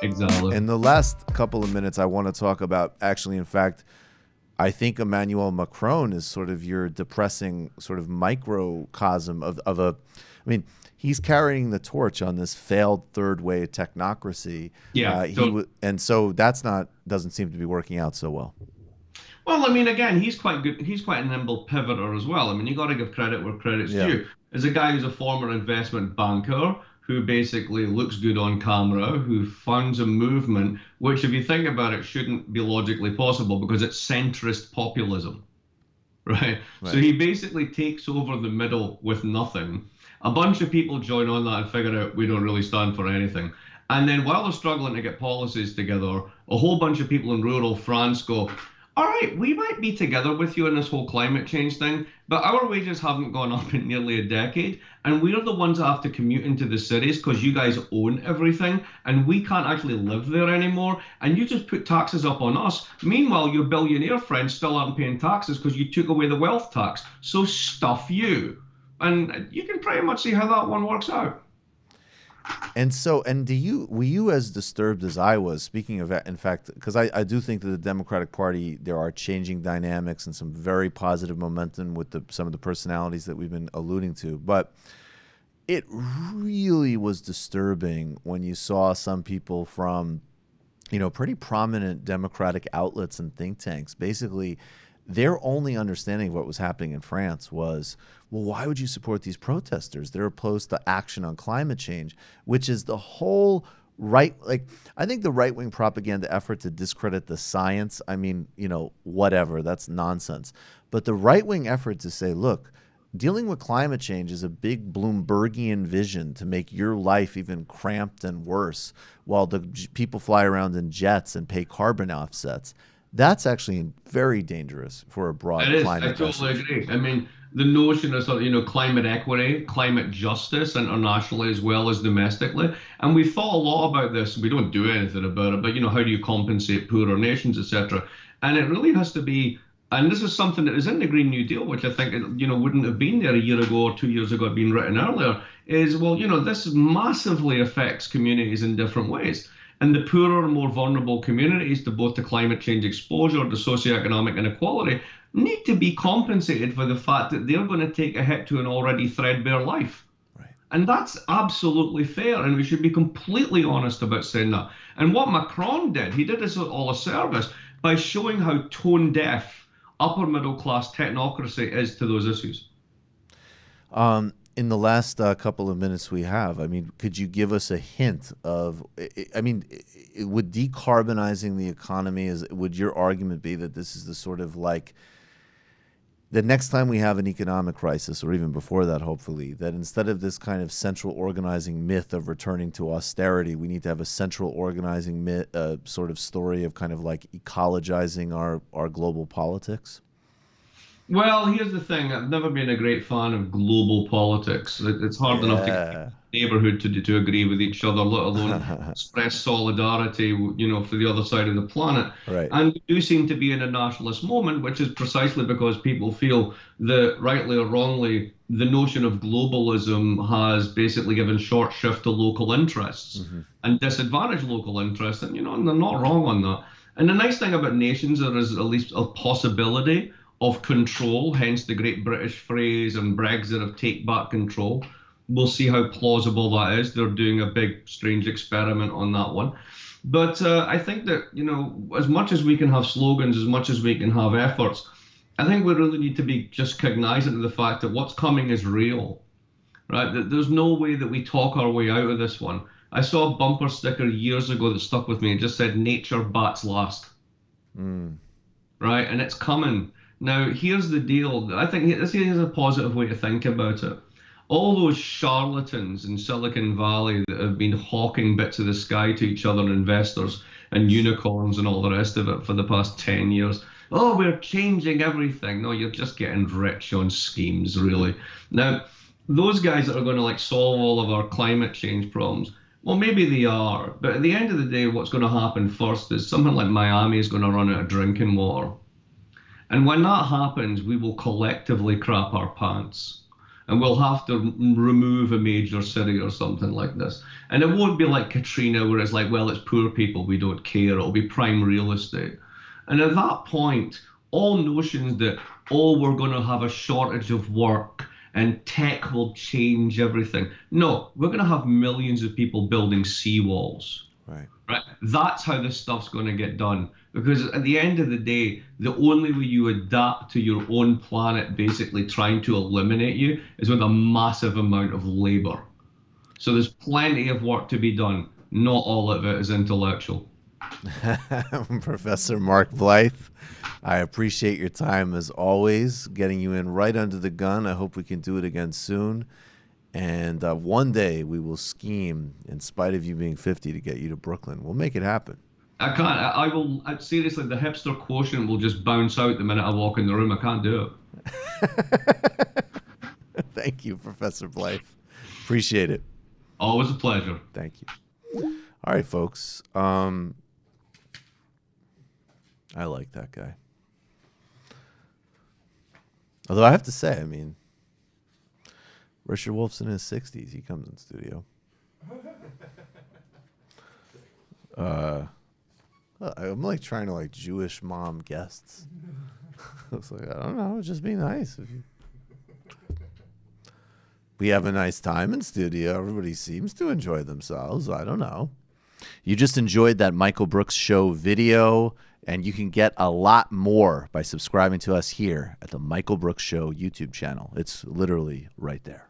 Exactly. In the last couple of minutes, I want to talk about actually, in fact, I think Emmanuel Macron is sort of your depressing sort of microcosm of a. I mean, he's carrying the torch on this failed third way technocracy. Yeah. And so that's not doesn't seem to be working out so well. Well, I mean, again, he's quite good. He's quite a nimble pivoter as well. I mean, you got to give credit where credit's Yeah. due. As a guy who's a former investment banker who basically looks good on camera, who funds a movement, which, if you think about it, shouldn't be logically possible because it's centrist populism, right? So Right. he basically takes over the middle with nothing. A bunch of people join on that and figure out we don't really stand for anything. And then while they're struggling to get policies together, a whole bunch of people in rural France go, all right, we might be together with you in this whole climate change thing, but our wages haven't gone up in nearly a decade, and we're the ones that have to commute into the cities because you guys own everything, and we can't actually live there anymore, and you just put taxes up on us. Meanwhile, your billionaire friends still aren't paying taxes because you took away the wealth tax, so stuff you. And you can pretty much see how that one works out. And so, and were you as disturbed as I was? Speaking of that, in fact, because I do think that the Democratic Party, there are changing dynamics and some very positive momentum with some of the personalities that we've been alluding to. But it really was disturbing when you saw some people from, pretty prominent Democratic outlets and think tanks basically their only understanding of what was happening in France was, well, why would you support these protesters? They're opposed to action on climate change, which is the whole right. Like, I think the right wing propaganda effort to discredit the science, I mean, whatever, that's nonsense. But the right wing effort to say, look, dealing with climate change is a big Bloombergian vision to make your life even cramped and worse while the people fly around in jets and pay carbon offsets. That's actually very dangerous for a It broad is. I climate totally message. agree. I mean, the notion of sort of, climate equity, climate justice internationally as well as domestically. And we've thought a lot about this. We don't do anything about it, but how do you compensate poorer nations, etc. And it really has to be, and this is something that is in the Green New Deal, which I think, wouldn't have been there a year ago or 2 years ago, had been written earlier, is, well, this massively affects communities in different ways. And the poorer and more vulnerable communities to both the climate change exposure, the socioeconomic inequality, need to be compensated for the fact that they're going to take a hit to an already threadbare life. Right. And that's absolutely fair. And we should be completely honest about saying that. And what Macron did, he did us all a service by showing how tone deaf upper middle class technocracy is to those issues. In the last couple of minutes we have, I mean, could you give us a hint of, I mean, would decarbonizing the economy, would your argument be that this is the sort of like, the next time we have an economic crisis, or even before that, hopefully, that instead of this kind of central organizing myth of returning to austerity, we need to have a central organizing myth, sort of story of kind of like ecologizing our global politics? Well, here's the thing. I've never been a great fan of global politics. It's hard enough to get Yeah. a neighborhood to agree with each other, let alone express solidarity, for the other side of the planet. Right. And we do seem to be in a nationalist moment, which is precisely because people feel that, rightly or wrongly, the notion of globalism has basically given short shrift to local interests Hmm. and disadvantaged local interests. And they're not wrong on that. And the nice thing about nations, there is at least a possibility of control, hence the great British phrase and Brexit of take back control. We'll see how plausible that is. They're doing a big, strange experiment on that one. But I think that, as much as we can have slogans, as much as we can have efforts, I think we really need to be just cognizant of the fact that what's coming is real, right? That there's no way that we talk our way out of this one. I saw a bumper sticker years ago that stuck with me. It just said, nature bats last, Mm. right? And it's coming. Now, here's the deal. I think this is a positive way to think about it. All those charlatans in Silicon Valley that have been hawking bits of the sky to each other, investors and unicorns and all the rest of it for the past 10 years. Oh, we're changing everything. No, you're just getting rich on schemes, really. Now, those guys that are going to solve all of our climate change problems, well, maybe they are. But at the end of the day, what's going to happen first is something like Miami is going to run out of drinking water. And when that happens, we will collectively crap our pants. and we'll have to remove a major city or something like this. And it won't be like Katrina, where it's like, well, it's poor people, we don't care. It'll be prime real estate. And at that point, all notions that, oh, we're going to have a shortage of work and tech will change everything. No, we're going to have millions of people building seawalls. Right. Right? That's how this stuff's going to get done. Because at the end of the day, the only way you adapt to your own planet basically trying to eliminate you is with a massive amount of labor. So there's plenty of work to be done. Not all of it is intellectual. Professor Mark Blyth, I appreciate your time as always, getting you in right under the gun. I hope we can do it again soon. And one day we will scheme, in spite of you being 50, to get you to Brooklyn. We'll make it happen. I can't. I will. Seriously, the hipster quotient will just bounce out the minute I walk in the room. I can't do it. Thank you, Professor Blyth. Appreciate it. Always a pleasure. Thank you. All right, folks. I like that guy. Although I have to say, I mean, Richard Wolf's in his 60s. He comes in studio. I'm like trying to like Jewish mom guests. It's like, I don't know, it'd just be nice if you. We have a nice time in studio. Everybody seems to enjoy themselves. I don't know. You just enjoyed that Michael Brooks Show video, and you can get a lot more by subscribing to us here at the Michael Brooks Show YouTube channel. It's literally right there.